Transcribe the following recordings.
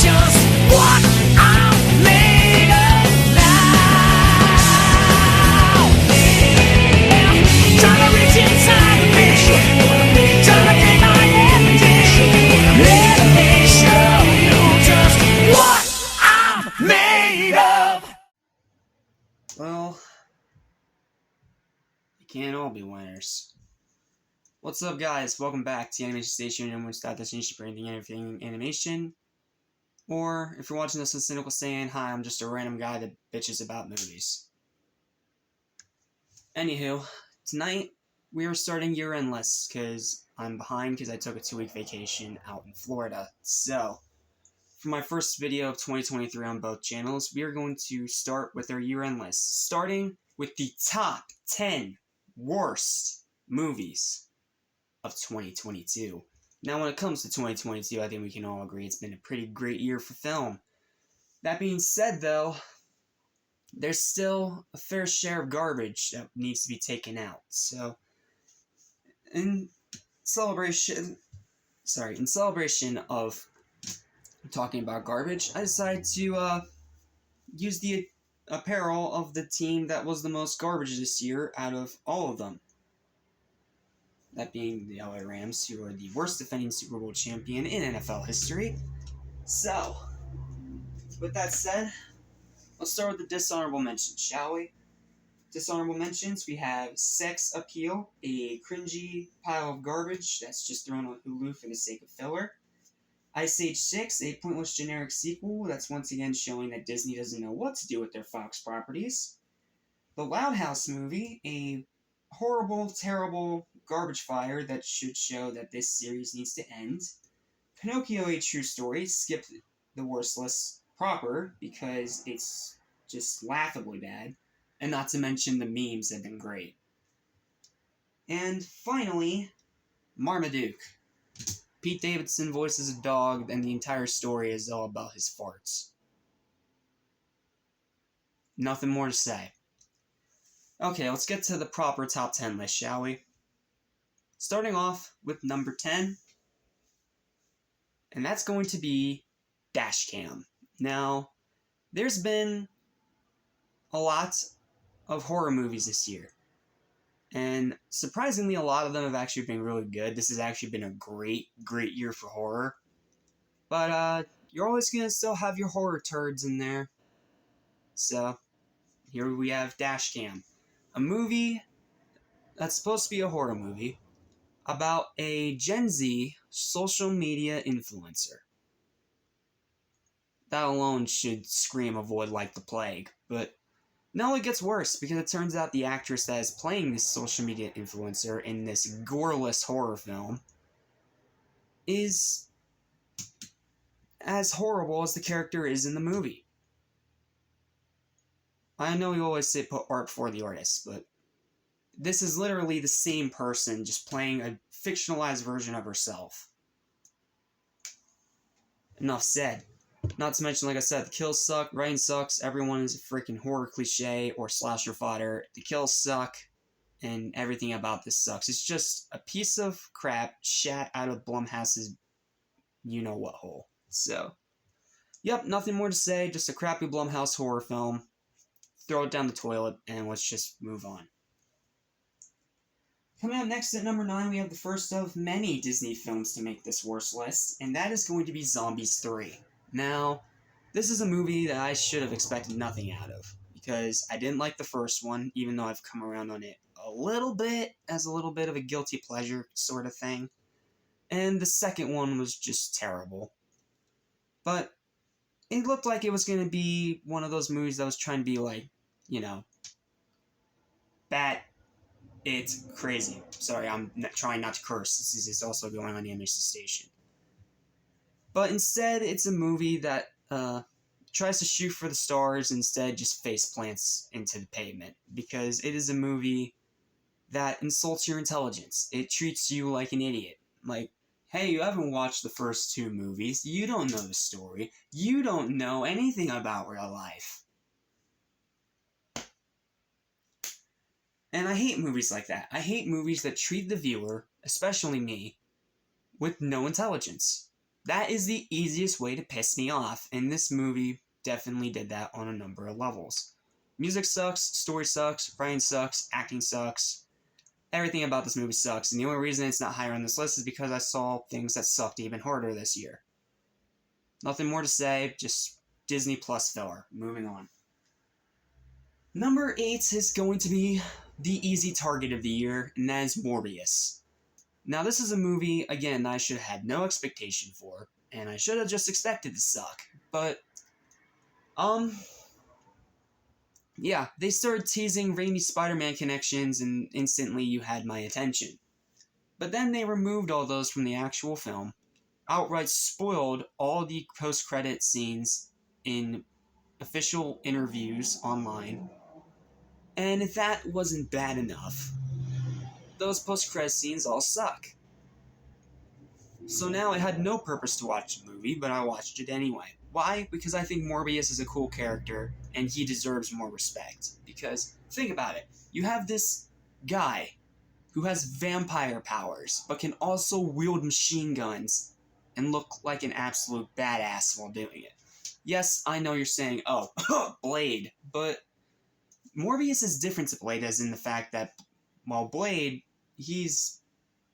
just what I'm made of now. Yeah. Trying to reach inside of me, trying to get my energy. Let me show you just what I'm made of. Well, you can't all be winners. What's up, guys? Welcome back to Animation Station, and we're start destination for anything animation. Or if you're watching this on Cynical saying, hi, I'm just a random guy that bitches about movies. Anywho, tonight we are starting year-end lists because I'm behind because I took a 2-week vacation out in Florida. So, for my first video of 2023 on both channels, we are going to start with our year-end list, starting with the top 10 worst movies of 2022. Now, when it comes to 2022, I think we can all agree it's been a pretty great year for film. That being said, though, there's still a fair share of garbage that needs to be taken out. So, in celebration of talking about garbage, I decided to use the apparel of the team that was the most garbage this year out of all of them. That being the LA Rams, who are the worst defending Super Bowl champion in NFL history. So, with that said, let's start with the dishonorable mentions, shall we? Dishonorable mentions, we have Sex Appeal, a cringy pile of garbage that's just thrown on Hulu for the sake of filler. Ice Age 6, a pointless generic sequel that's once again showing that Disney doesn't know what to do with their Fox properties. The Loud House movie, a horrible, terrible garbage fire that should show that this series needs to end. Pinocchio, a true story, skipped the worst list proper because it's just laughably bad, and not to mention the memes have been great. And finally, Marmaduke. Pete Davidson voices a dog, and the entire story is all about his farts. Nothing more to say. Okay, let's get to the proper top 10 list, shall we? Starting off with number 10, and that's going to be Dashcam. Now, there's been a lot of horror movies this year, and surprisingly, a lot of them have actually been really good. This has actually been a great year for horror. But, you're always gonna still have your horror turds in there. So, here we have Dashcam, a movie that's supposed to be a horror movie about a Gen Z social media influencer. That alone should scream avoid like the plague, but no, it gets worse because it turns out the actress that is playing this social media influencer in this goreless horror film is as horrible as the character is in the movie. I know you always say put art before the artist, but this is literally the same person just playing a fictionalized version of herself. Enough said. Not to mention, like I said, the kills suck, writing sucks, everyone is a freaking horror cliche or slasher fodder. The kills suck, and everything about this sucks. It's just a piece of crap shat out of Blumhouse's you-know-what hole. So, yep, nothing more to say, just a crappy Blumhouse horror film. Throw it down the toilet, and let's just move on. Coming up next at number 9, we have the first of many Disney films to make this worst list, and that is going to be Zombies 3. Now, this is a movie that I should have expected nothing out of, because I didn't like the first one, even though I've come around on it a little bit, as a little bit of a guilty pleasure sort of thing. And the second one was just terrible. But it looked like it was going to be one of those movies that was trying to be like, you know, it's crazy. Sorry, I'm trying not to curse. This is also going on the Animation Station. But instead, it's a movie that tries to shoot for the stars, instead just face plants into the pavement. Because it is a movie that insults your intelligence. It treats you like an idiot. Like, hey, you haven't watched the first 2 movies. You don't know the story. You don't know anything about real life. And I hate movies like that. I hate movies that treat the viewer, especially me, with no intelligence. That is the easiest way to piss me off, and this movie definitely did that on a number of levels. Music sucks, story sucks, writing sucks, acting sucks. Everything about this movie sucks, and the only reason it's not higher on this list is because I saw things that sucked even harder this year. Nothing more to say, just Disney Plus filler. Moving on. Number 8 is going to be the easy target of the year, and that is Morbius. Now, this is a movie, again, that I should have had no expectation for, and I should have just expected to suck. But, yeah, they started teasing Raimi Spider-Man connections, and instantly you had my attention. But then they removed all those from the actual film, outright spoiled all the post-credit scenes in official interviews online, and if that wasn't bad enough, those post-credit scenes all suck. So now I had no purpose to watch the movie, but I watched it anyway. Why? Because I think Morbius is a cool character, and he deserves more respect. Because, think about it, you have this guy who has vampire powers, but can also wield machine guns and look like an absolute badass while doing it. Yes, I know you're saying, oh, Blade, but Morbius is different to Blade as in the fact that, while Blade, he's,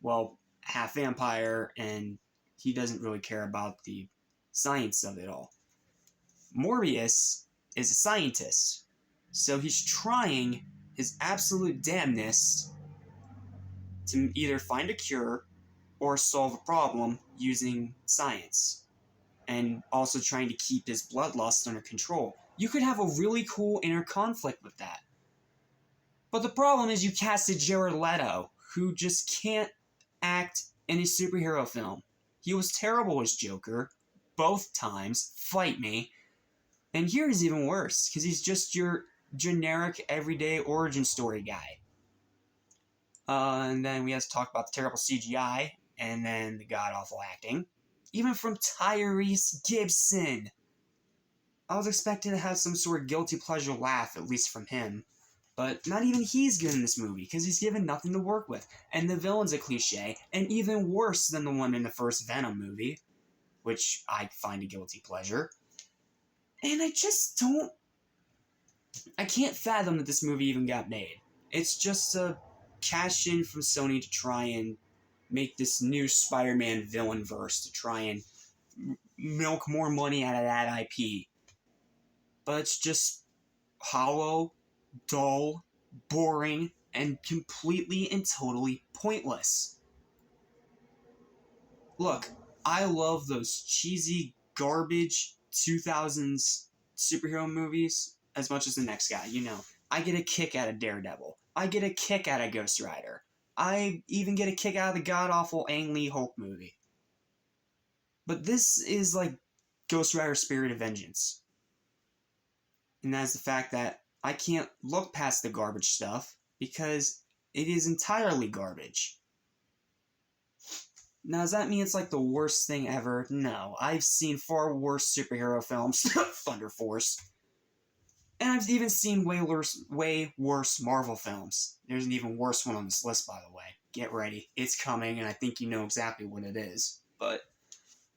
well, half vampire, and he doesn't really care about the science of it all. Morbius is a scientist, so he's trying his absolute damnness to either find a cure or solve a problem using science, and also trying to keep his bloodlust under control. You could have a really cool inner conflict with that. But the problem is you casted Jared Leto, who just can't act in a superhero film. He was terrible as Joker, both times, fight me. And here he's even worse, because he's just your generic, everyday origin story guy. And then we have to talk about the terrible CGI, and then the god-awful acting. Even from Tyrese Gibson. I was expecting to have some sort of guilty pleasure laugh, at least from him. But not even he's good in this movie, because he's given nothing to work with. And the villain's a cliche, and even worse than the one in the first Venom movie, which I find a guilty pleasure. And I can't fathom that this movie even got made. It's just a cash in from Sony to try and make this new Spider-Man villain verse, to try and milk more money out of that IP. But it's just hollow, dull, boring, and completely and totally pointless. Look, I love those cheesy, garbage 2000s superhero movies as much as the next guy, you know. I get a kick out of Daredevil. I get a kick out of Ghost Rider. I even get a kick out of the god-awful Ang Lee Hulk movie. But this is like Ghost Rider Spirit of Vengeance. And that's the fact that I can't look past the garbage stuff because it is entirely garbage. Now, does that mean it's like the worst thing ever? No. I've seen far worse superhero films. Thunder Force. And I've even seen way worse Marvel films. There's an even worse one on this list, by the way. Get ready. It's coming, and I think you know exactly what it is. But,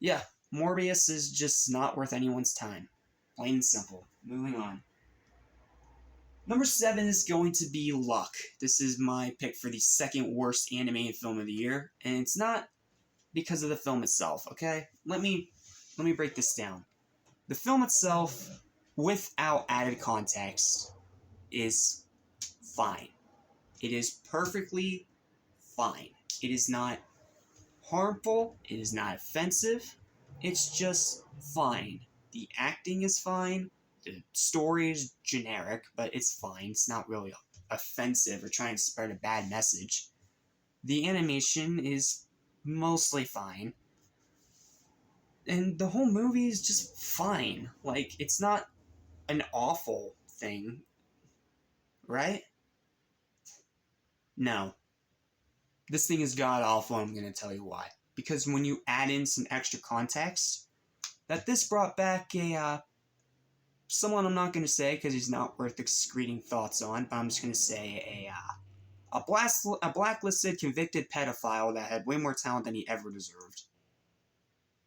yeah. Morbius is just not worth anyone's time. Plain and simple. Moving on. Number 7 is going to be Luck. This is my pick for the second worst animated film of the year, and it's not because of the film itself, okay? Let me break this down. The film itself, without added context, is fine. It is perfectly fine. It is not harmful. It is not offensive. It's just fine. The acting is fine. The story is generic, but it's fine. It's not really offensive or trying to spread a bad message. The animation is mostly fine. And the whole movie is just fine. Like, it's not an awful thing. Right? No. This thing is god-awful, and I'm going to tell you why. Because when you add in some extra context, that this brought back someone I'm not going to say because he's not worth excreting thoughts on, but I'm just going to say a blacklisted convicted pedophile that had way more talent than he ever deserved.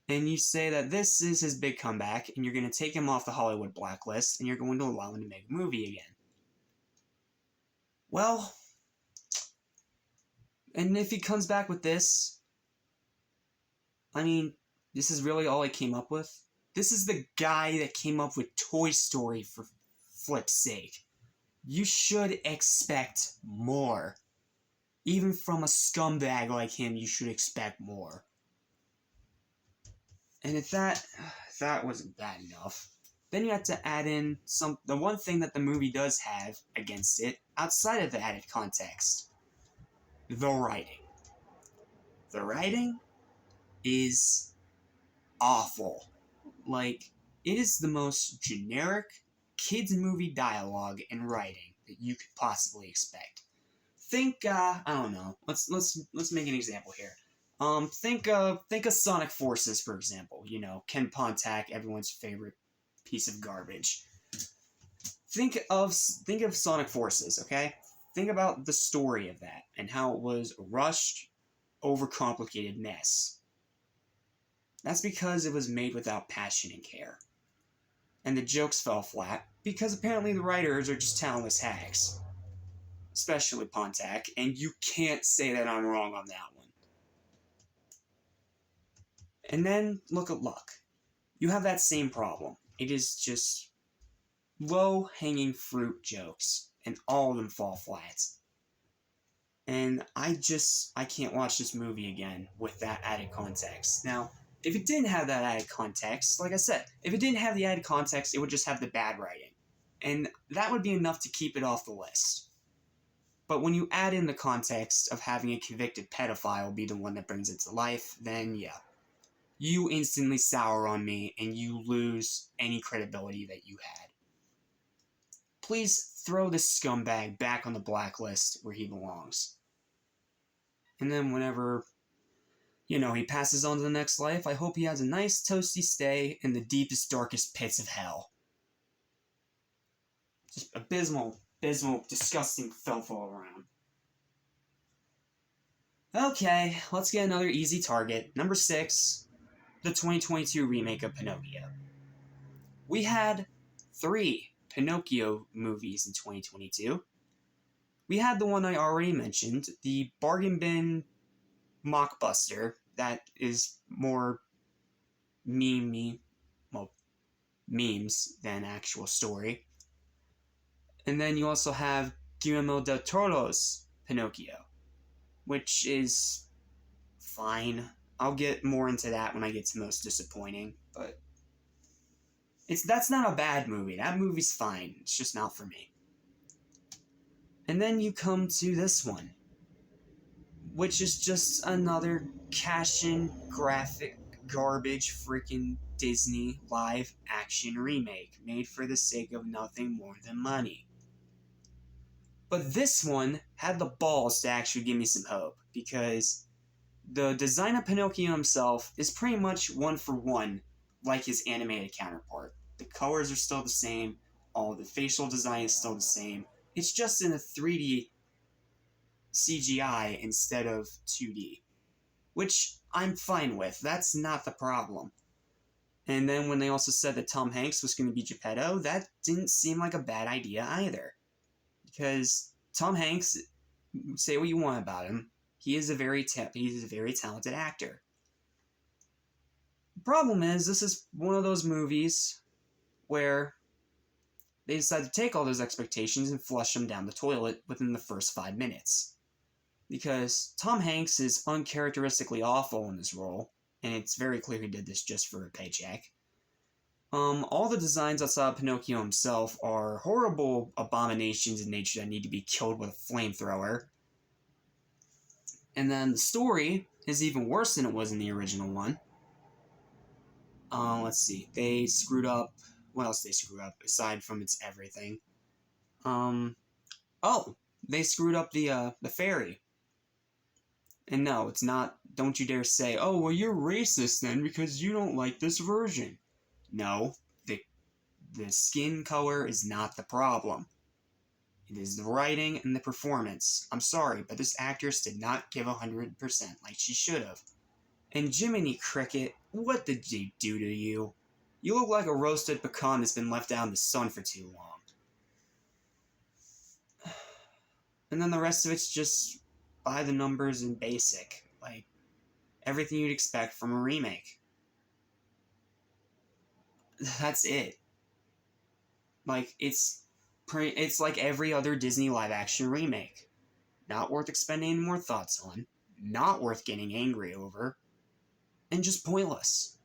and you say that this is his big comeback, and you're going to take him off the Hollywood blacklist, and you're going to allow him to make a movie again. Well, and if he comes back with this, I mean, this is really all I came up with. This is the guy that came up with Toy Story, for flip's sake. You should expect more. Even from a scumbag like him, you should expect more. And if that wasn't bad enough, then you have to add in the one thing that the movie does have against it, outside of the added context. The writing. The writing is awful. Like, it is the most generic kids movie dialogue and writing that you could possibly expect. Think, I don't know. Let's make an example here. Think of Sonic Forces, for example. You know, Ken Pontac, everyone's favorite piece of garbage. Think of Sonic Forces, okay? Think about the story of that and how it was a rushed, overcomplicated mess. That's because it was made without passion and care. And the jokes fell flat because apparently the writers are just talentless hags. Especially Pontac, and you can't say that I'm wrong on that one. And then look at Luck. You have that same problem. It is just low-hanging fruit jokes, and all of them fall flat. And I can't watch this movie again with that added context. Now, if it didn't have that added context, like I said, if it didn't have the added context, it would just have the bad writing. And that would be enough to keep it off the list. But when you add in the context of having a convicted pedophile be the one that brings it to life, then yeah. You instantly sour on me and you lose any credibility that you had. Please throw this scumbag back on the blacklist where he belongs. And then whenever, he passes on to the next life, I hope he has a nice toasty stay in the deepest, darkest pits of hell. Just abysmal, disgusting filth all around. Okay, let's get another easy target. Number 6, the 2022 remake of Pinocchio. We had 3 Pinocchio movies in 2022. We had the one I already mentioned, the bargain bin mockbuster that is more memes than actual story. And then you also have Guillermo del Toro's Pinocchio, which is fine. I'll get more into that when I get to most disappointing, but that's not a bad movie. That movie's fine. It's just not for me. And then you come to this one, which is just another cash-in graphic garbage freaking Disney live action remake made for the sake of nothing more than money. But this one had the balls to actually give me some hope, because the design of Pinocchio himself is pretty much one for one like his animated counterpart. The colors are still the same, all the facial design is still the same. It's just in a 3D CGI instead of 2D, which I'm fine with. That's not the problem. And then when they also said that Tom Hanks was going to be Geppetto, that didn't seem like a bad idea either. Because Tom Hanks, say what you want about him, he's a very talented actor. The problem is, this is one of those movies where they decide to take all those expectations and flush them down the toilet within the first 5 minutes. Because Tom Hanks is uncharacteristically awful in this role, and it's very clear he did this just for a paycheck. All the designs outside of Pinocchio himself are horrible abominations in nature that need to be killed with a flamethrower. And then the story is even worse than it was in the original one. Let's see. They screwed up. What else did they screw up aside from its everything? They screwed up the fairy. And no, it's not. Don't you dare say, "Oh, well, you're racist then because you don't like this version." No, the skin color is not the problem. It is the writing and the performance. I'm sorry, but this actress did not give 100% like she should have. And Jiminy Cricket, what did they do to you? You look like a roasted pecan that's been left out in the sun for too long. And then the rest of it's just by the numbers and basic. Like, everything you'd expect from a remake. That's it. Like, it's like every other Disney live-action remake. Not worth expending any more thoughts on. Not worth getting angry over. And just pointless.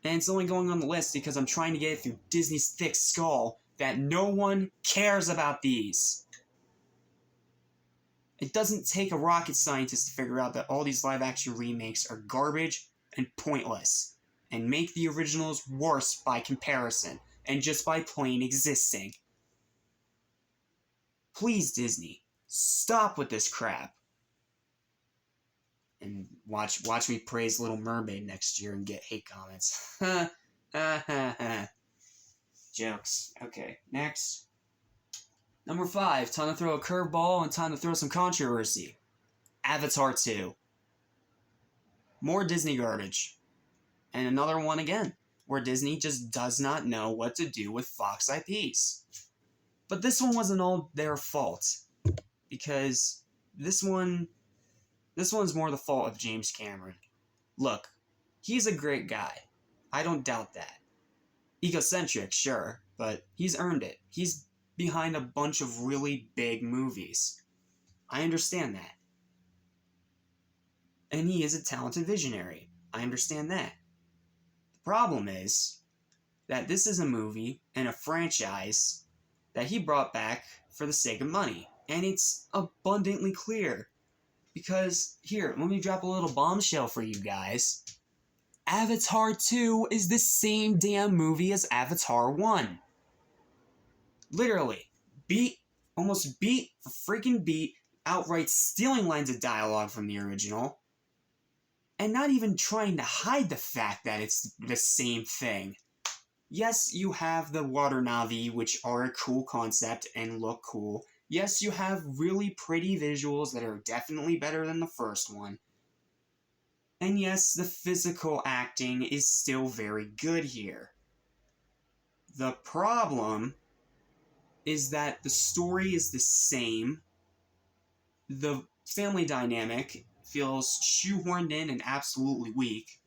And it's only going on the list because I'm trying to get it through Disney's thick skull that no one cares about these. It doesn't take a rocket scientist to figure out that all these live-action remakes are garbage and pointless, and make the originals worse by comparison, and just by plain existing. Please, Disney, stop with this crap. And watch me praise Little Mermaid next year and get hate comments. Jokes. Okay, next. Number 5, time to throw a curveball and time to throw some controversy. Avatar 2. More Disney garbage. And another one again, where Disney just does not know what to do with Fox IPs. But this one wasn't all their fault, because this one's more the fault of James Cameron. Look, he's a great guy. I don't doubt that. Egocentric, sure, but he's earned it. He's behind a bunch of really big movies. I understand that. And he is a talented visionary. I understand that. The problem is that this is a movie and a franchise that he brought back for the sake of money. And it's abundantly clear. Because, here, let me drop a little bombshell for you guys. Avatar 2 is the same damn movie as Avatar 1. Literally. Almost beat for freaking beat, outright stealing lines of dialogue from the original, and not even trying to hide the fact that it's the same thing. Yes, you have the water Na'vi, which are a cool concept and look cool. Yes, you have really pretty visuals that are definitely better than the first one. And yes, the physical acting is still very good here. The problem is that the story is the same. The family dynamic feels shoehorned in and absolutely weak.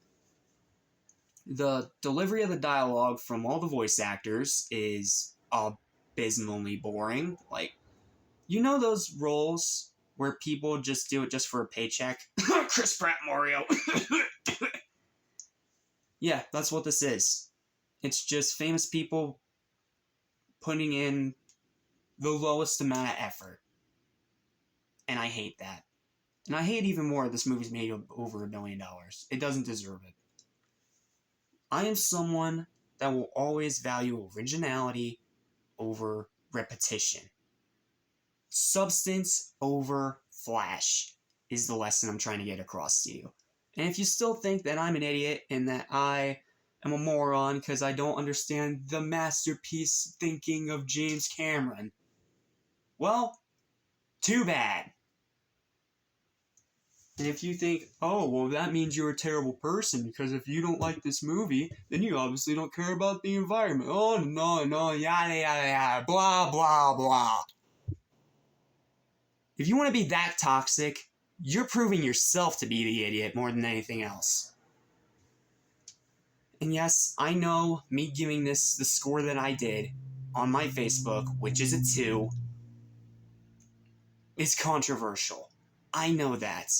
The delivery of the dialogue from all the voice actors is abysmally boring. Like, you know those roles where people just do it just for a paycheck? Chris Pratt Mario. Yeah, that's what this is. It's just famous people putting in the lowest amount of effort. And I hate that. And I hate even more this movie's made over $1 billion. It doesn't deserve it. I am someone that will always value originality over repetition. Substance over flash is the lesson I'm trying to get across to you. And if you still think that I'm an idiot and that I am a moron because I don't understand the masterpiece thinking of James Cameron, well, too bad. And if you think, oh, well, that means you're a terrible person, because if you don't like this movie, then you obviously don't care about the environment. Oh, no, yada, yada, yada, blah, blah, blah. If you want to be that toxic, you're proving yourself to be the idiot more than anything else. And yes, I know me giving this the score that I did on my Facebook, which is a 2, is controversial. I know that.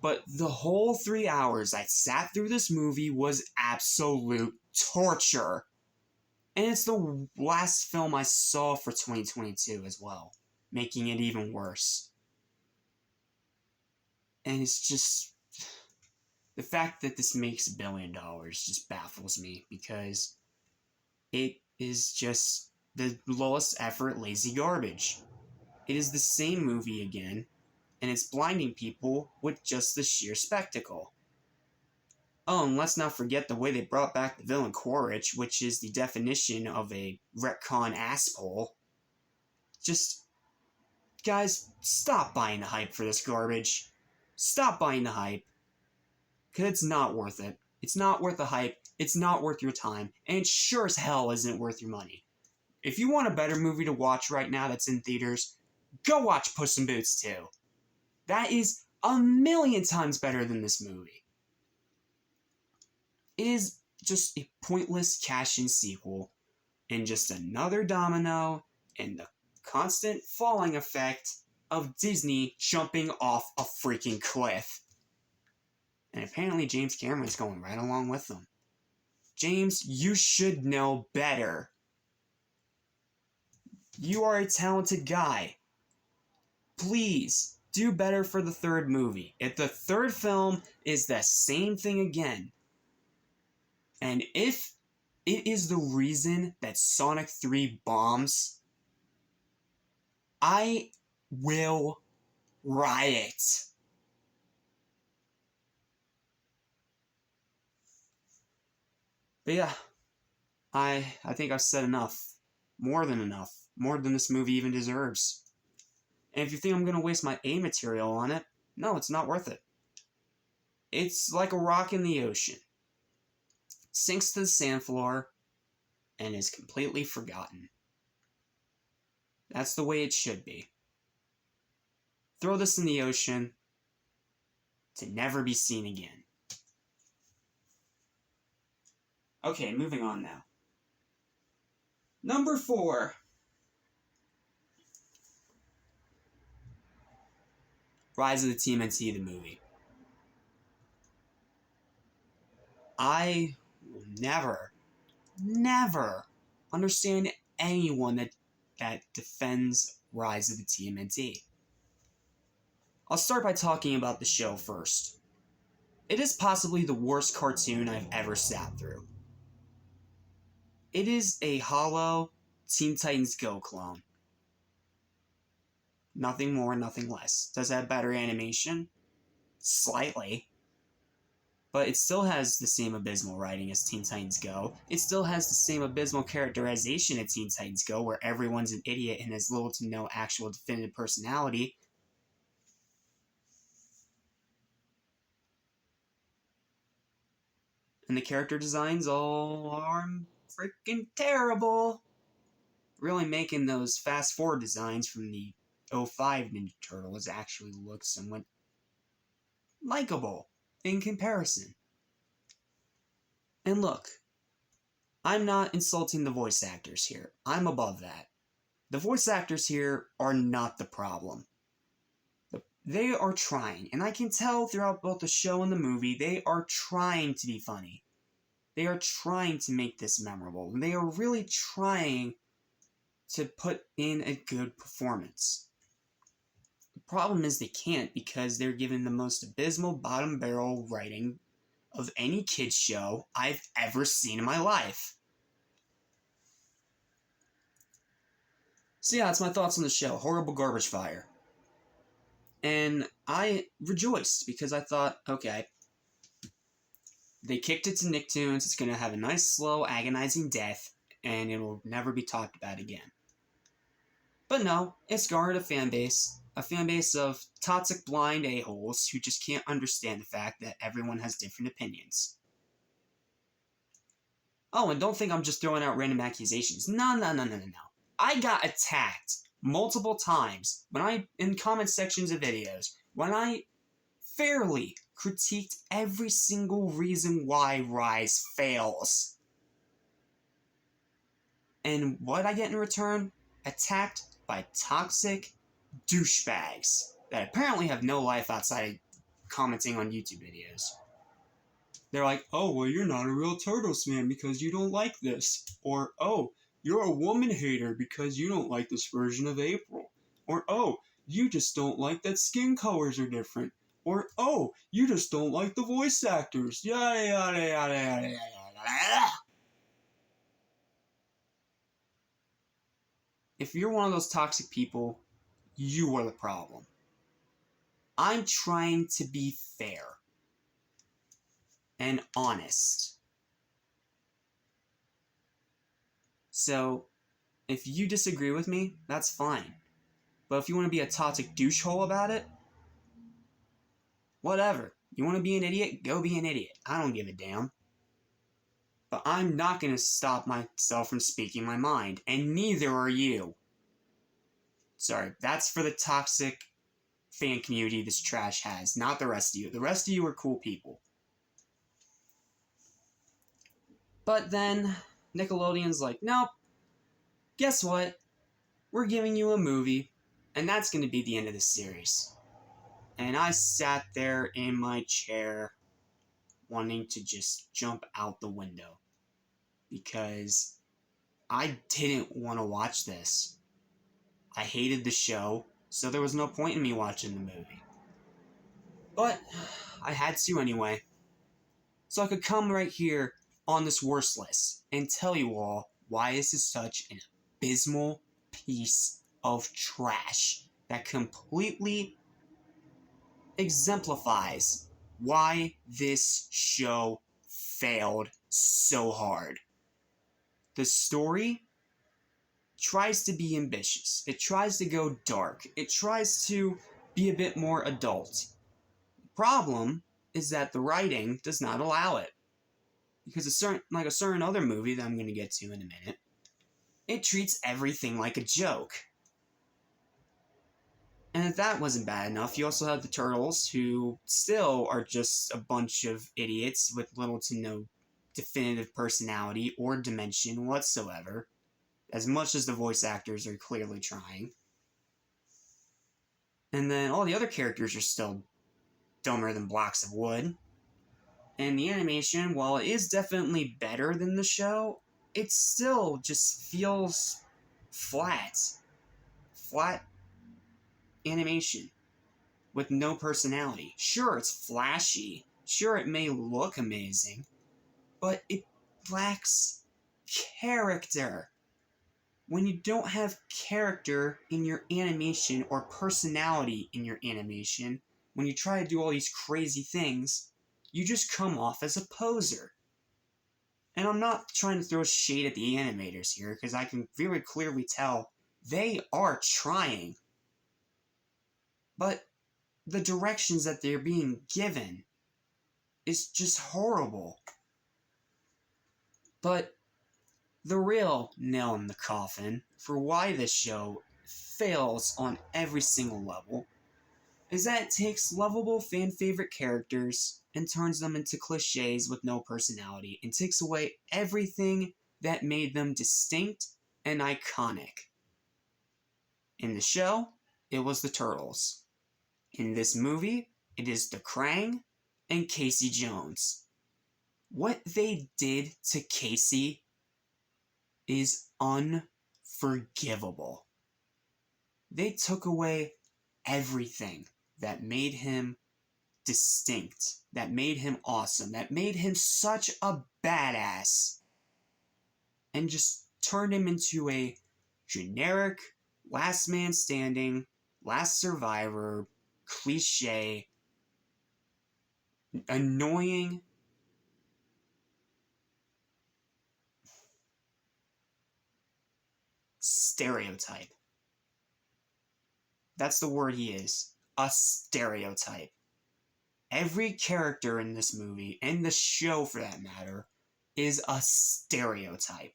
But the whole 3 hours I sat through this movie was absolute torture. And it's the last film I saw for 2022 as well, making it even worse. And it's just... the fact that this makes $1 billion just baffles me, because it is just the lowest effort lazy garbage. It is the same movie again, and it's blinding people with just the sheer spectacle. Oh, and let's not forget the way they brought back the villain Quaritch, which is the definition of a retcon asshole. Just, guys, stop buying the hype for this garbage. Stop buying the hype. Because it's not worth it. It's not worth the hype. It's not worth your time. And it sure as hell isn't worth your money. If you want a better movie to watch right now that's in theaters, go watch Puss in Boots 2. That is a million times better than this movie. It is just a pointless cash-in sequel, and just another domino in the constant falling effect of Disney jumping off a freaking cliff. And apparently James Cameron's going right along with them. James, you should know better. You are a talented guy. Please, do better for the third movie. If the third film is the same thing again, and if it is the reason that Sonic 3 bombs, I will riot. But yeah, I think I've said enough. More than enough. More than this movie even deserves. And if you think I'm going to waste my A material on it, no, it's not worth it. It's like a rock in the ocean. Sinks to the sand floor and is completely forgotten. That's the way it should be. Throw this in the ocean to never be seen again. Okay, moving on now. Number 4. Rise of the TMNT, the movie. I will never understand anyone that defends Rise of the TMNT. I'll start by talking about the show first. It is possibly the worst cartoon I've ever sat through. It is a hollow Teen Titans Go clone. Nothing more, nothing less. Does it have better animation? Slightly. But it still has the same abysmal writing as Teen Titans Go. It still has the same abysmal characterization as Teen Titans Go, where everyone's an idiot and has little to no actual definitive personality. And the character designs all are freaking terrible. Really making those fast-forward designs from the 05 Ninja Turtles actually look somewhat likable in comparison. And look, I'm not insulting the voice actors here. I'm above that. The voice actors here are not the problem. They are trying, and I can tell throughout both the show and the movie, they are trying to be funny. They are trying to make this memorable. They are really trying to put in a good performance. The problem is they can't because they're given the most abysmal bottom barrel writing of any kids show I've ever seen in my life. So yeah, that's my thoughts on the show. Horrible garbage fire. And I rejoiced because I thought, okay, they kicked it to Nicktoons, it's going to have a nice, slow, agonizing death, and it will never be talked about again. But no, it's garnered a fan base of toxic blind a-holes who just can't understand the fact that everyone has different opinions. Oh, and don't think I'm just throwing out random accusations. No. I got attacked multiple times in comment sections of videos when I fairly critiqued every single reason why Rise fails. And what did I get in return? Attacked by toxic douchebags that apparently have no life outside of commenting on YouTube videos. They're like, oh, well, you're not a real Turtles fan because you don't like this. Or, oh, you're a woman hater because you don't like this version of April. Or, oh, you just don't like that skin colors are different. Or, oh, you just don't like the voice actors. Yada, yada, yada, yada, yada. If you're one of those toxic people, you are the problem. I'm trying to be fair and honest. So, if you disagree with me, that's fine. But if you want to be a toxic douchehole about it, whatever. You want to be an idiot? Go be an idiot. I don't give a damn. But I'm not going to stop myself from speaking my mind, and neither are you. Sorry, that's for the toxic fan community this trash has, not the rest of you. The rest of you are cool people. But then Nickelodeon's like, nope, guess what? We're giving you a movie, and that's going to be the end of the series. And I sat there in my chair wanting to just jump out the window because I didn't want to watch this. I hated the show, so there was no point in me watching the movie. But I had to anyway. So I could come right here on this worst list and tell you all why this is such an abysmal piece of trash that completely exemplifies why this show failed so hard. The story tries to be ambitious. It tries to go dark. It tries to be a bit more adult. The problem is that the writing does not allow it. Because a certain other movie that I'm going to get to in a minute, it treats everything like a joke. And if that wasn't bad enough, you also have the Turtles, who still are just a bunch of idiots with little to no definitive personality or dimension whatsoever, as much as the voice actors are clearly trying. And then all the other characters are still dumber than blocks of wood. And the animation, while it is definitely better than the show, it still just feels flat. Flat animation with no personality. Sure, it's flashy. Sure, it may look amazing. But it lacks character. When you don't have character in your animation or personality in your animation, when you try to do all these crazy things, you just come off as a poser. And I'm not trying to throw shade at the animators here, because I can very clearly tell they are trying. But the directions that they're being given is just horrible. But the real nail in the coffin for why this show fails on every single level is that it takes lovable fan-favorite characters and turns them into cliches with no personality and takes away everything that made them distinct and iconic. In the show, it was the Turtles. In this movie, it is the Krang and Casey Jones. What they did to Casey is unforgivable. They took away everything that made him distinct, that made him awesome, that made him such a badass, and just turned him into a generic, last man standing, last survivor, cliche, annoying, stereotype. That's the word he is. A stereotype. Every character in this movie, and the show for that matter, is a stereotype.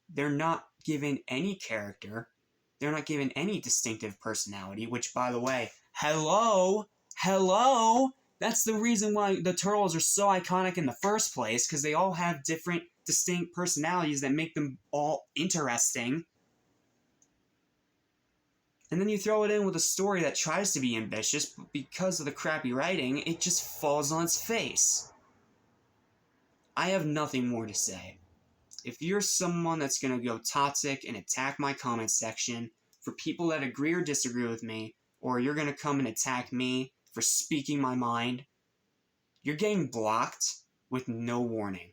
They're not given any character. They're not given any distinctive personality, which, by the way, hello, that's the reason why the Turtles are so iconic in the first place, because they all have different, distinct personalities that make them all interesting. And then you throw it in with a story that tries to be ambitious, but because of the crappy writing, it just falls on its face. I have nothing more to say. If you're someone that's going to go toxic and attack my comment section for people that agree or disagree with me, or you're going to come and attack me for speaking my mind, you're getting blocked with no warning.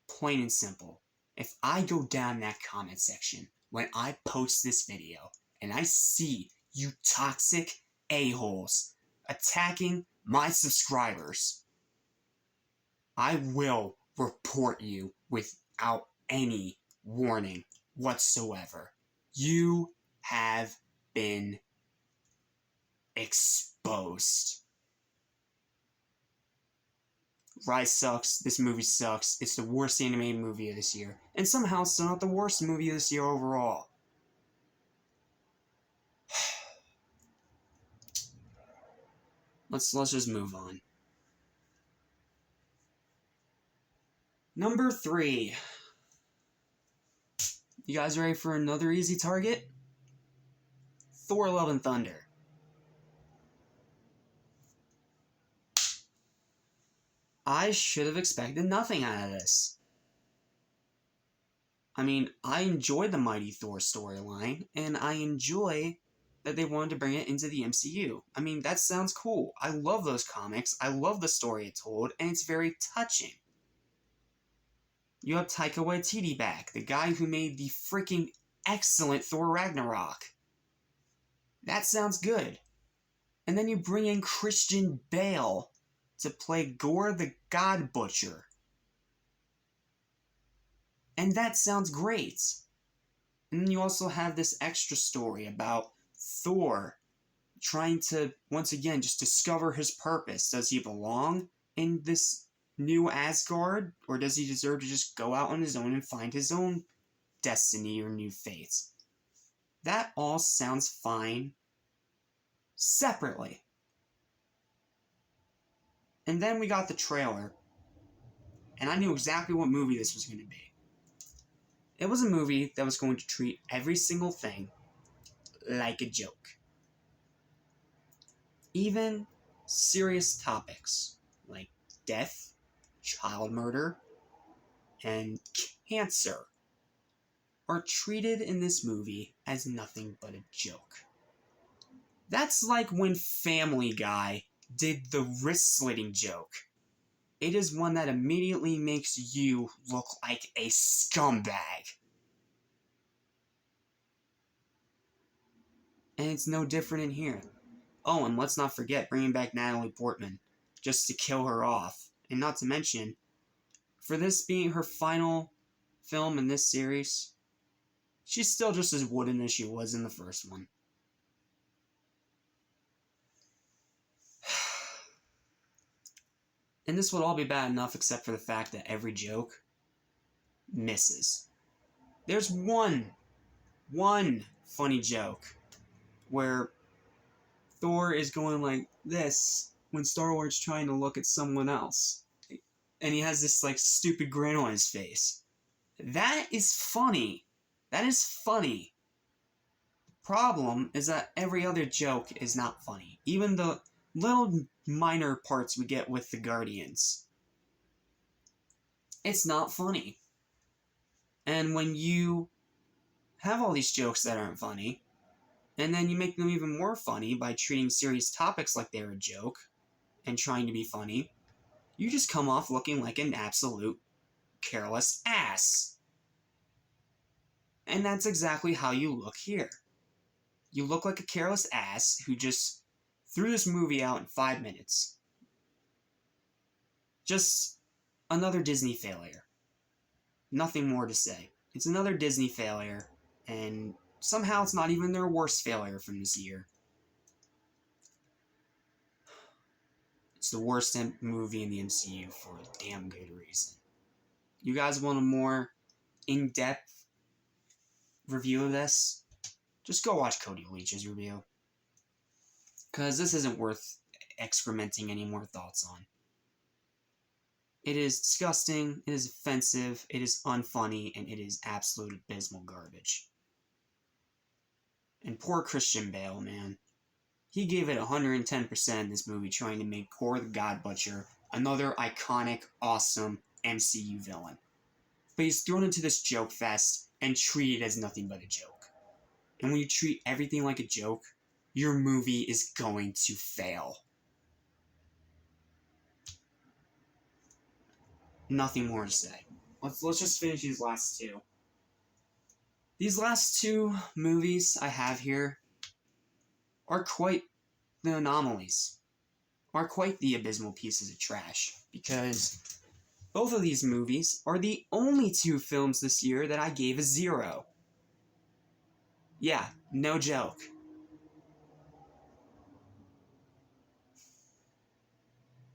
Plain and simple. If I go down that comment section when I post this video and I see you toxic a-holes attacking my subscribers, I will report you without any warning whatsoever. You have been exposed. Rise sucks, this movie sucks, it's the worst animated movie of this year, and somehow it's still not the worst movie of this year overall. Let's just move on. Number 3. You guys ready for another easy target? Thor: Love and Thunder. I should have expected nothing out of this. I mean, I enjoyed the Mighty Thor storyline, and I enjoy that they wanted to bring it into the MCU. I mean, that sounds cool. I love those comics, I love the story it told, and it's very touching. You have Taika Waititi back, the guy who made the freaking excellent Thor Ragnarok. That sounds good. And then you bring in Christian Bale to play Gore the God Butcher. And that sounds great. And then you also have this extra story about Thor trying to, once again, just discover his purpose. Does he belong in this new Asgard, or does he deserve to just go out on his own and find his own destiny or new fate? That all sounds fine separately. And then we got the trailer, and I knew exactly what movie this was going to be. It was a movie that was going to treat every single thing like a joke. Even serious topics like death, child murder, and cancer are treated in this movie as nothing but a joke. That's like when Family Guy did the wrist-slitting joke. It is one that immediately makes you look like a scumbag. And it's no different in here. Oh, and let's not forget bringing back Natalie Portman, just to kill her off. And not to mention, for this being her final film in this series, she's still just as wooden as she was in the first one. And this would all be bad enough except for the fact that every joke misses. There's one funny joke where Thor is going like this when Star-Lord's trying to look at someone else. And he has this like stupid grin on his face. That is funny. That is funny. The problem is that every other joke is not funny. Even the little minor parts we get with the Guardians. It's not funny. And when you have all these jokes that aren't funny, and then you make them even more funny by treating serious topics like they're a joke, and trying to be funny, you just come off looking like an absolute careless ass. And that's exactly how you look here. You look like a careless ass who just threw this movie out in 5 minutes. Just another Disney failure. Nothing more to say. It's another Disney failure, and somehow it's not even their worst failure from this year. It's the worst movie in the MCU for a damn good reason. You guys want a more in-depth review of this? Just go watch Cody Leach's review. Because this isn't worth excrementing any more thoughts on. It is disgusting, it is offensive, it is unfunny, and it is absolute abysmal garbage. And poor Christian Bale, man. He gave it 110% in this movie, trying to make Gore the God Butcher another iconic, awesome MCU villain. But he's thrown into this joke fest and treated as nothing but a joke. And when you treat everything like a joke, your movie is going to fail. Nothing more to say. Let's just finish these last two. These last two movies I have here are quite the anomalies. Are quite the abysmal pieces of trash. Because both of these movies are the only two films this year that I gave a 0. Yeah, no joke.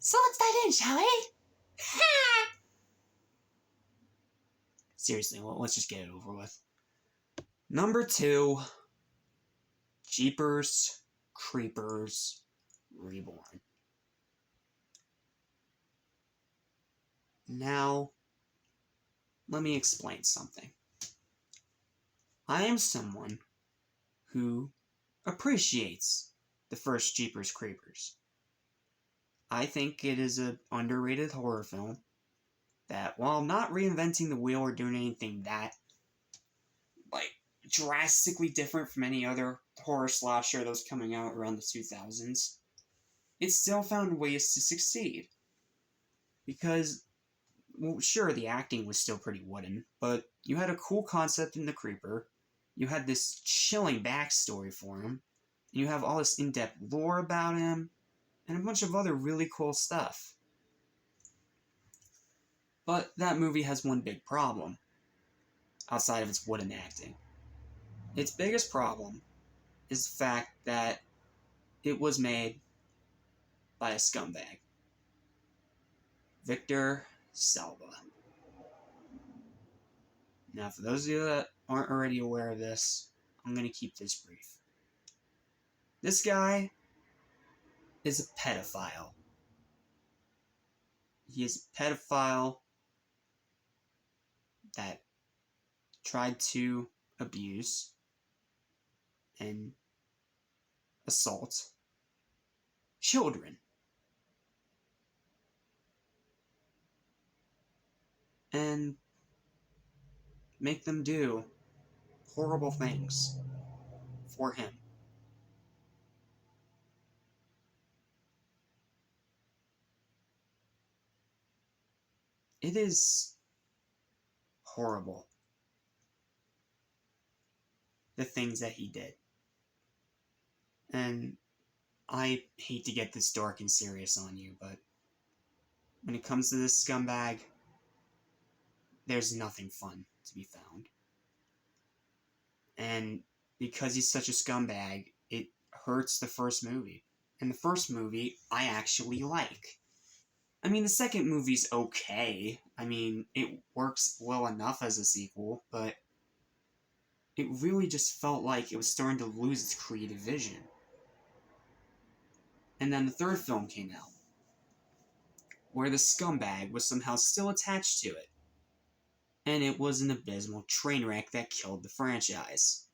So let's dive in, shall we? Seriously, well, let's just get it over with. Number 2, Jeepers Creepers Reborn. Now, let me explain something. I am someone who appreciates the first Jeepers Creepers. I think it is an underrated horror film that, while not reinventing the wheel or doing anything that, like, drastically different from any other horror slasher that was coming out around the 2000s, it still found ways to succeed. Because, well, sure, the acting was still pretty wooden, but you had a cool concept in the Creeper, you had this chilling backstory for him, and you have all this in-depth lore about him, and a bunch of other really cool stuff. But that movie has one big problem, outside of its wooden acting. Its biggest problem is the fact that it was made by a scumbag. Victor Salva. Now, for those of you that aren't already aware of this, I'm going to keep this brief. This guy is a pedophile. He is a pedophile that tried to abuse and assault children. And make them do horrible things for him. It is horrible, the things that he did. And I hate to get this dark and serious on you, but when it comes to this scumbag, there's nothing fun to be found. And because he's such a scumbag, it hurts the first movie. And the first movie, I actually like. I mean, the second movie's okay. I mean, it works well enough as a sequel, but it really just felt like it was starting to lose its creative vision. And then the third film came out, where the scumbag was somehow still attached to it. And it was an abysmal train wreck that killed the franchise.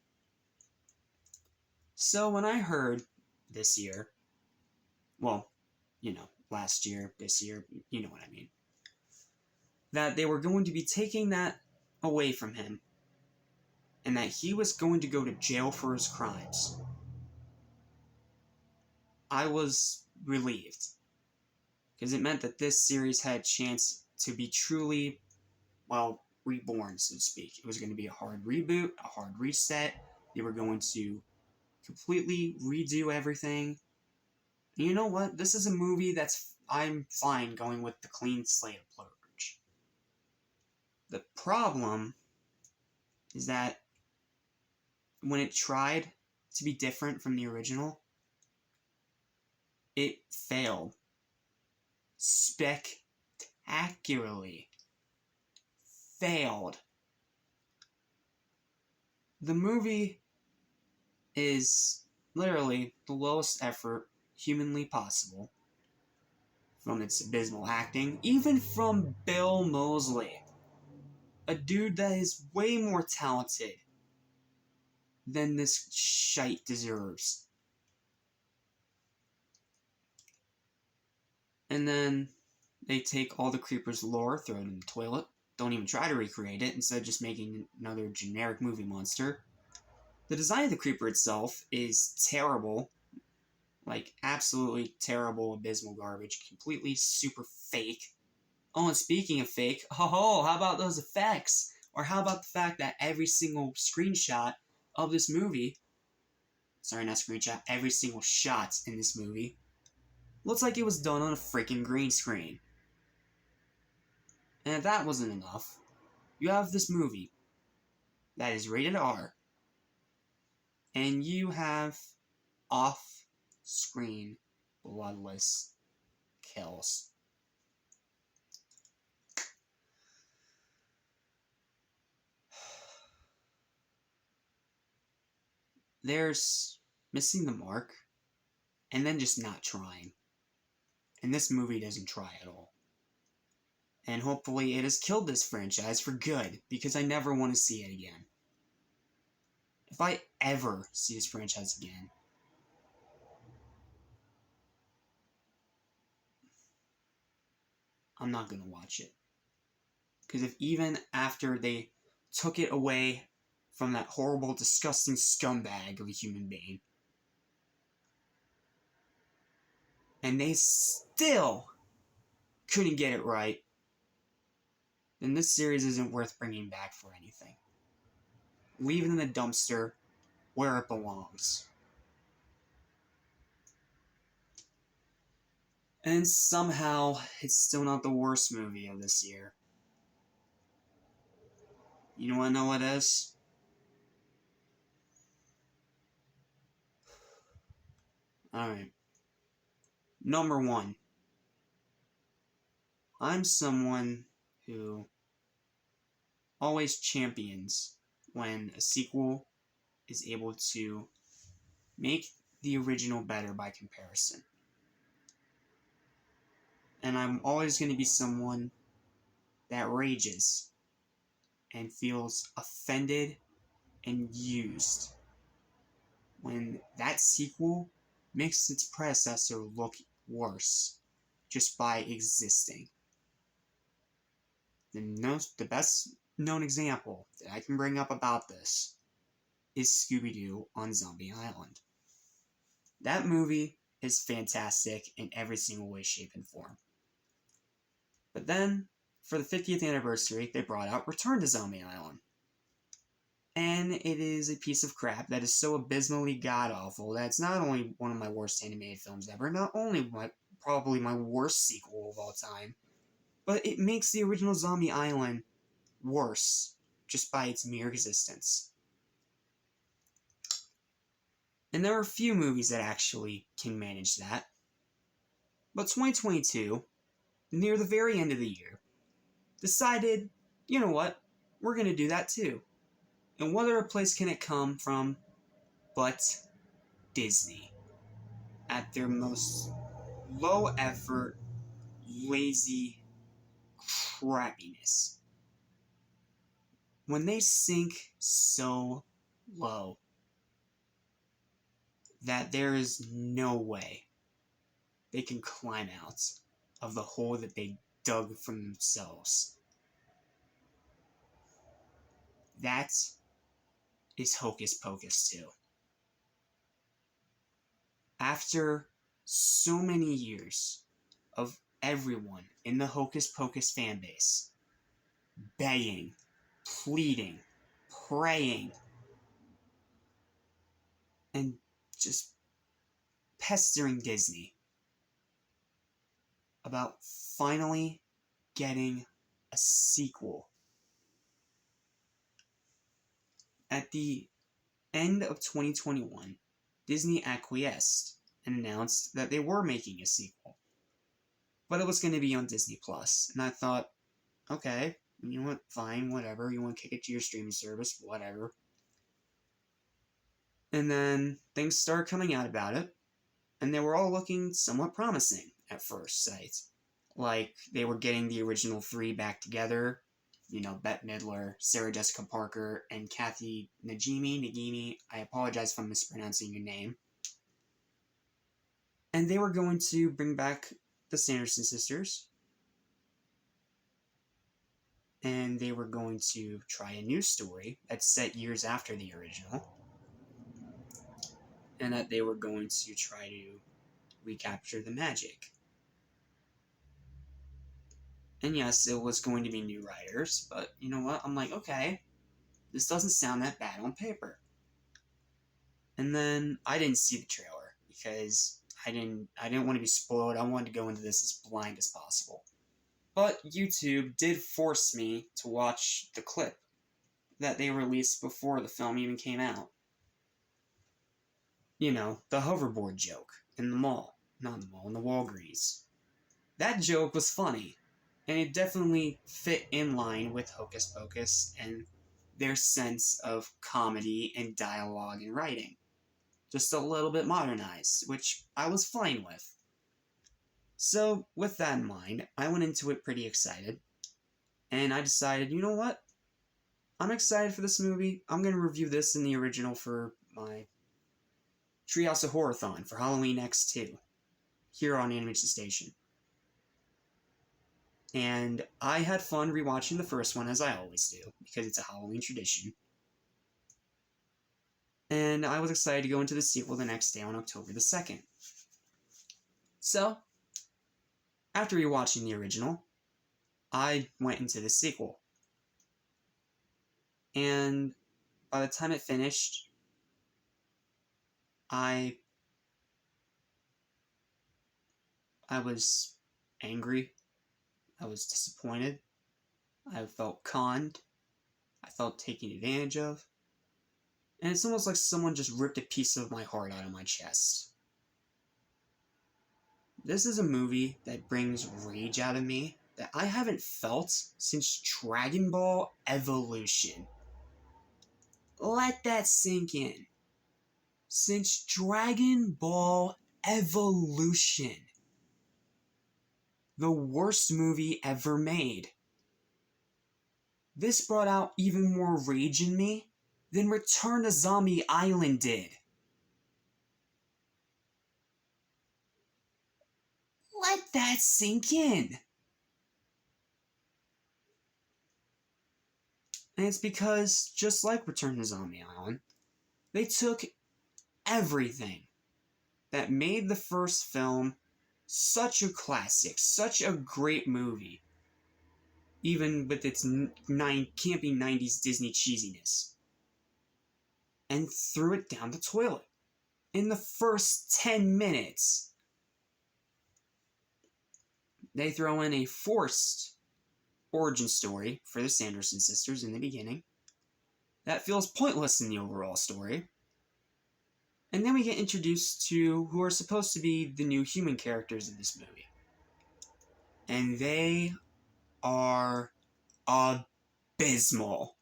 So when I heard this year, well, you know, last year, this year, you know what I mean, that they were going to be taking that away from him, and that he was going to go to jail for his crimes, I was relieved. Because it meant that this series had a chance to be truly, well, reborn, so to speak. It was going to be a hard reboot, a hard reset. They were going to completely redo everything. And you know what? This is a movie I'm fine going with the clean slate approach. The problem is that when it tried to be different from the original, it failed spectacularly. Failed. The movie is literally the lowest effort humanly possible, from its abysmal acting, even from Bill Moseley, a dude that is way more talented than this shite deserves. And then they take all the Creeper's lore, throw it in the toilet, don't even try to recreate it, instead of just making another generic movie monster. The design of the Creeper itself is terrible. Like, absolutely terrible, abysmal garbage. Completely super fake. Oh, and speaking of fake, how about those effects? Or how about the fact that every single screenshot of this movie, sorry, not screenshot, every single shot in this movie, looks like it was done on a freaking green screen. And if that wasn't enough, you have this movie that is rated R, and you have off-screen bloodless kills. There's missing the mark and then just not trying. And this movie doesn't try at all. And hopefully it has killed this franchise for good, because I never want to see it again. If I ever see this franchise again, I'm not going to watch it. Because if even after they took it away from that horrible, disgusting scumbag of a human being, and they still couldn't get it right, then this series isn't worth bringing back for anything. Leave it in the dumpster where it belongs. And somehow, it's still not the worst movie of this year. You wanna know what it is? Alright. Number 1. I'm someone who always champions when a sequel is able to make the original better by comparison. And I'm always going to be someone that rages and feels offended and used when that sequel makes its predecessor look worse just by existing. The best known example that I can bring up about this is Scooby-Doo on Zombie Island. That movie is fantastic in every single way, shape, and form. But then, for the 50th anniversary, they brought out Return to Zombie Island. And it is a piece of crap that is so abysmally god-awful that it's not only one of my worst animated films ever, not only probably my worst sequel of all time, but it makes the original Zombie Island worse just by its mere existence. And there are a few movies that actually can manage that. But 2022, near the very end of the year, decided, you know what, we're going to do that too. And what other place can it come from but Disney? At their most low-effort, lazy crappiness. When they sink so low that there is no way they can climb out of the hole that they dug for themselves. That is Hocus Pocus 2. After so many years of everyone in the Hocus Pocus fanbase begging, pleading, praying, and just pestering Disney about finally getting a sequel. At the end of 2021, Disney acquiesced and announced that they were making a sequel. But it was going to be on Disney+. And I thought, okay, you know what, fine, whatever. You want to kick it to your streaming service, whatever. And then things started coming out about it, and they were all looking somewhat promising at first sight. Like, they were getting the original 3 back together. You know, Bette Midler, Sarah Jessica Parker, and Kathy Najimy. I apologize if I'm mispronouncing your name. And they were going to bring back the Sanderson sisters. And they were going to try a new story that's set years after the original. And that they were going to try to recapture the magic. And yes, it was going to be new writers, but you know what? I'm like, okay, this doesn't sound that bad on paper. And then I didn't see the trailer because I didn't want to be spoiled. I wanted to go into this as blind as possible. But YouTube did force me to watch the clip that they released before the film even came out. You know, the hoverboard joke in the mall. Not in the mall, in the Walgreens. that joke was funny, and it definitely fit in line with Hocus Pocus and their sense of comedy and dialogue and writing. Just a little bit modernized, which I was fine with. So, with that in mind, I went into it pretty excited, and I decided, you know what? I'm excited for this movie. I'm going to review this in the original for my Treehouse of Horrorthon for Halloween X2 here on Animation Station. And I had fun rewatching the first one, as I always do, because it's a Halloween tradition. And I was excited to go into the sequel the next day on October the 2nd. So, after rewatching the original, I went into the sequel. And by the time it finished, I was angry. I was disappointed. I felt conned. I felt taken advantage of. And it's almost like someone just ripped a piece of my heart out of my chest. This is a movie that brings rage out of me that I haven't felt since Dragon Ball Evolution. Let that sink in. Since Dragon Ball Evolution. The worst movie ever made. This brought out even more rage in me than Return to Zombie Island did. Let that sink in. And it's because, just like Return to Zombie Island, they took everything that made the first film such a classic, such a great movie, even with its campy 90s Disney cheesiness, and threw it down the toilet in the first 10 minutes. They throw in a forced origin story for the Sanderson sisters in the beginning that feels pointless in the overall story. And then we get introduced to who are supposed to be the new human characters in this movie. And they are abysmal.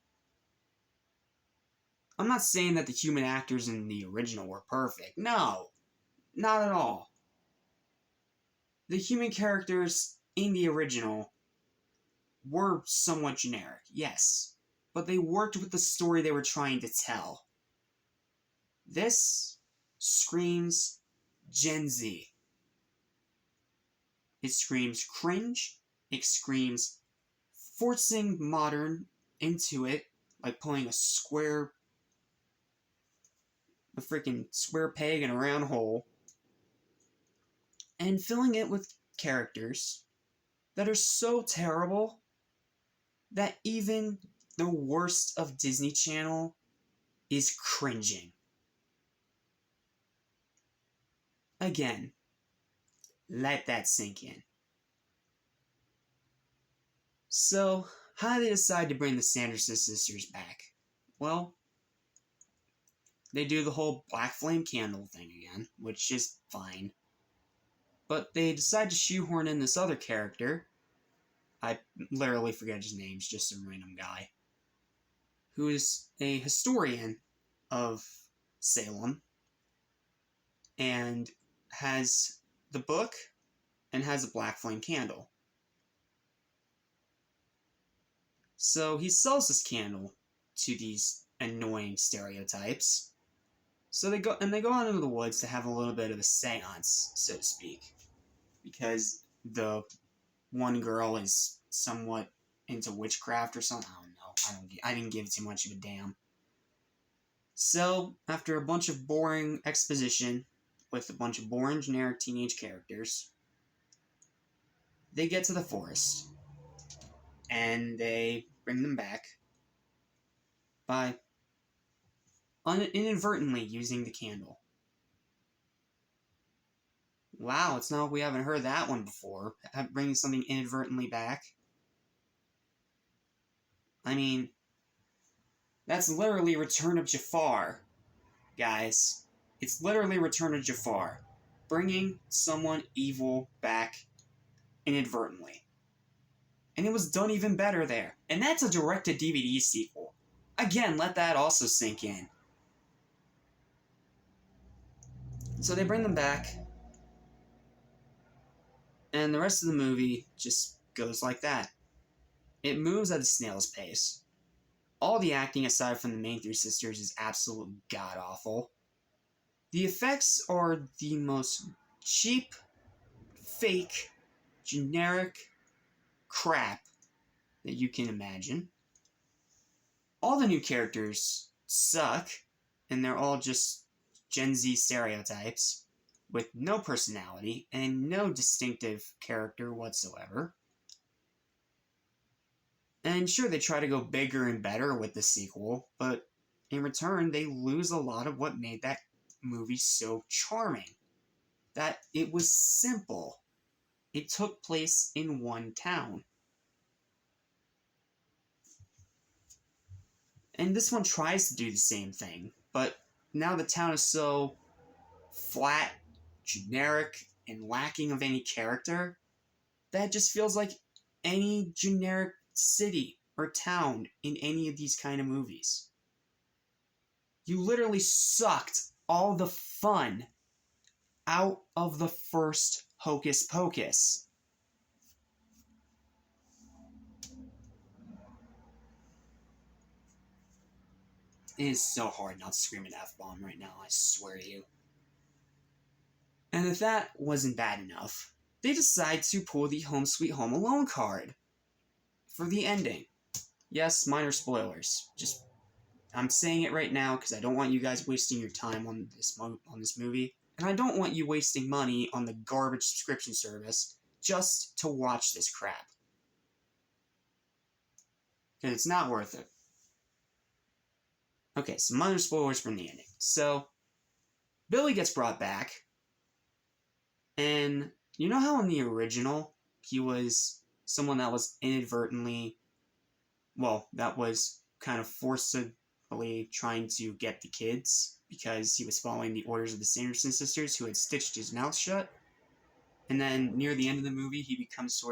I'm not saying that the human actors in the original were perfect. No, not at all. The human characters in the original were somewhat generic, yes, but they worked with the story they were trying to tell. This screams Gen Z. It screams cringe. It screams forcing modern into it, like pulling a freaking square peg in a round hole, and filling it with characters that are so terrible that even the worst of Disney Channel is cringing. Again, let that sink in. So, how do they decide to bring the Sanderson sisters back? Well, they do the whole Black Flame candle thing again, which is fine. But they decide to shoehorn in this other character. I literally forget his name, it's just some random guy. Who is a historian of Salem. And has the book and has a Black Flame candle. So he sells this candle to these annoying stereotypes. So they go out into the woods to have a little bit of a seance, so to speak. Because the one girl is somewhat into witchcraft or something. I don't know. I didn't give too much of a damn. So, after a bunch of boring exposition with a bunch of boring generic teenage characters, they get to the forest. And they bring them back by inadvertently using the candle. Wow, it's not like we haven't heard that one before. Bringing something inadvertently back. I mean, that's literally Return of Jafar, guys. It's literally Return of Jafar. Bringing someone evil back inadvertently. And it was done even better there. And that's a direct-to-DVD sequel. Again, let that also sink in. So they bring them back, and the rest of the movie just goes like that. It moves at a snail's pace. All the acting, aside from the main three sisters, is absolutely god-awful. The effects are the most cheap, fake, generic crap that you can imagine. All the new characters suck, and they're all just Gen Z stereotypes with no personality and no distinctive character whatsoever. And sure, they try to go bigger and better with the sequel, but in return, they lose a lot of what made that movie so charming. That it was simple. It took place in one town. And this one tries to do the same thing, but now the town is so flat, generic, and lacking of any character that it just feels like any generic city or town in any of these kind of movies. You literally sucked all the fun out of the first Hocus Pocus. It is so hard not to scream an F-bomb right now, I swear to you. And if that wasn't bad enough, they decide to pull the Home Sweet Home Alone card for the ending. Yes, minor spoilers. I'm saying it right now because I don't want you guys wasting your time on this movie, and I don't want you wasting money on the garbage subscription service just to watch this crap. Because it's not worth it. Okay, so minor spoilers from the ending. So, Billy gets brought back, and you know how in the original, he was someone that was inadvertently, that was kind of forcibly trying to get the kids, because he was following the orders of the Sanderson sisters, who had stitched his mouth shut. And then, near the end of the movie, he becomes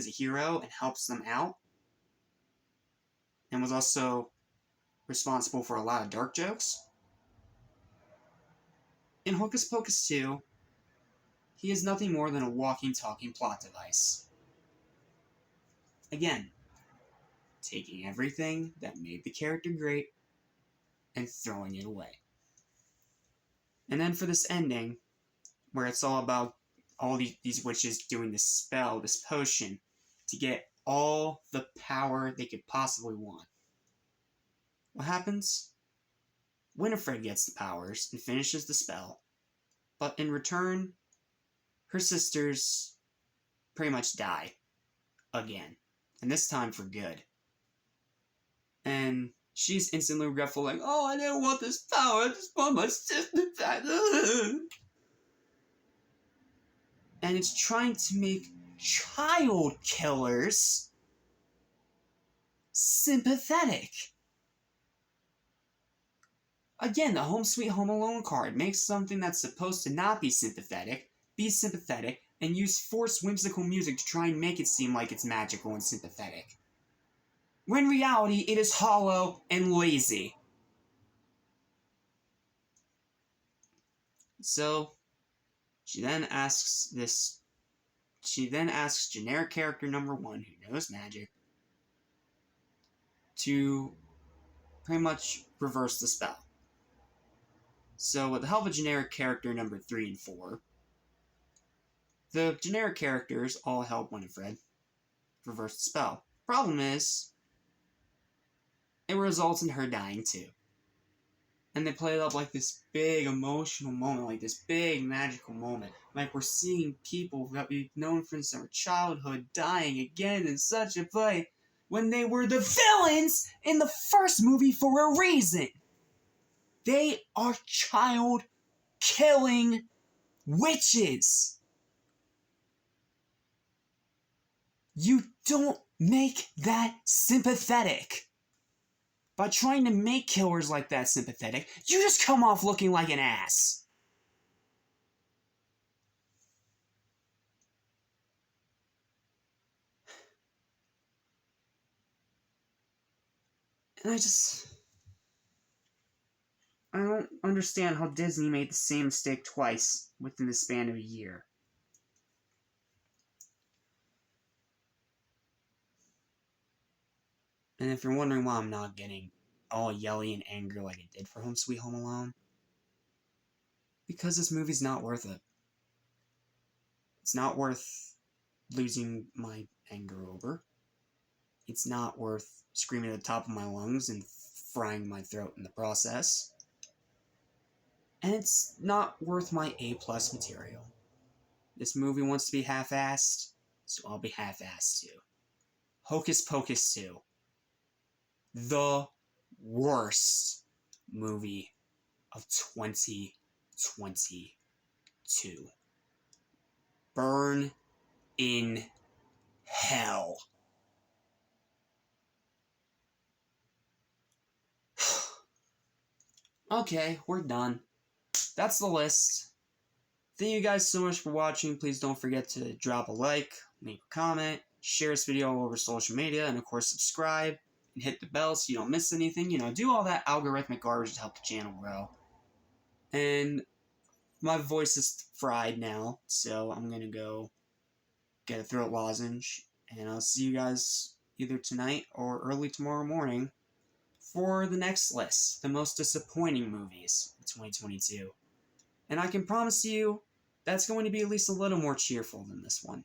a hero and helps them out. And was also responsible for a lot of dark jokes. In Hocus Pocus 2, he is nothing more than a walking, talking plot device. Again, taking everything that made the character great and throwing it away. And then for this ending, where it's all about all these witches doing this spell, this potion, to get all the power they could possibly want. What happens? Winifred gets the powers and finishes the spell, but in return, her sisters pretty much die. Again. And this time for good. And she's instantly regretful, like, oh, I didn't want this power, I just want my sister back. And it's trying to make child killers sympathetic. Again, the Home Sweet Home Alone card makes something that's supposed to not be sympathetic, and use forced whimsical music to try and make it seem like it's magical and sympathetic. When in reality, it is hollow and lazy. So, she then asks generic character number 1, who knows magic, to pretty much reverse the spell. So, with the help of generic character number 3 and 4, the generic characters all help Winifred reverse the spell. Problem is, it results in her dying too. And they play it up like this big emotional moment, like this big magical moment. Like we're seeing people that we've known since our childhood dying again in such a way when they were the villains in the first movie for a reason. They are child-killing witches. You don't make that sympathetic. By trying to make killers like that sympathetic, you just come off looking like an ass. And I don't understand how Disney made the same mistake twice within the span of a year. And if you're wondering why I'm not getting all yelly and angry like I did for Home Sweet Home Alone, because this movie's not worth it. It's not worth losing my anger over. It's not worth screaming at the top of my lungs and frying my throat in the process. And it's not worth my A+ material. This movie wants to be half-assed, so I'll be half-assed too. Hocus Pocus 2. The worst movie of 2022. Burn in hell. Okay, we're done. That's the list. Thank you guys so much for watching. Please don't forget to drop a like, leave a comment, share this video all over social media, and of course subscribe and hit the bell so you don't miss anything. You know, do all that algorithmic garbage to help the channel grow. And my voice is fried now, so I'm gonna go get a throat lozenge, and I'll see you guys either tonight or early tomorrow morning for the next list, the most disappointing movies of 2022. And I can promise you, that's going to be at least a little more cheerful than this one.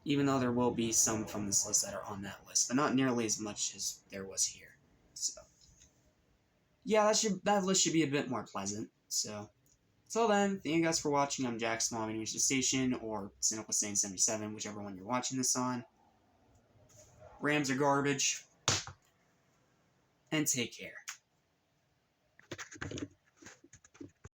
Even though there will be some from this list that are on that list, but not nearly as much as there was here. So, yeah, that list should be a bit more pleasant. So, until then, thank you guys for watching. I'm Jackson, Lobby News Station, or Cynical Sane 77, whichever one you're watching this on. Rams are garbage. And take care.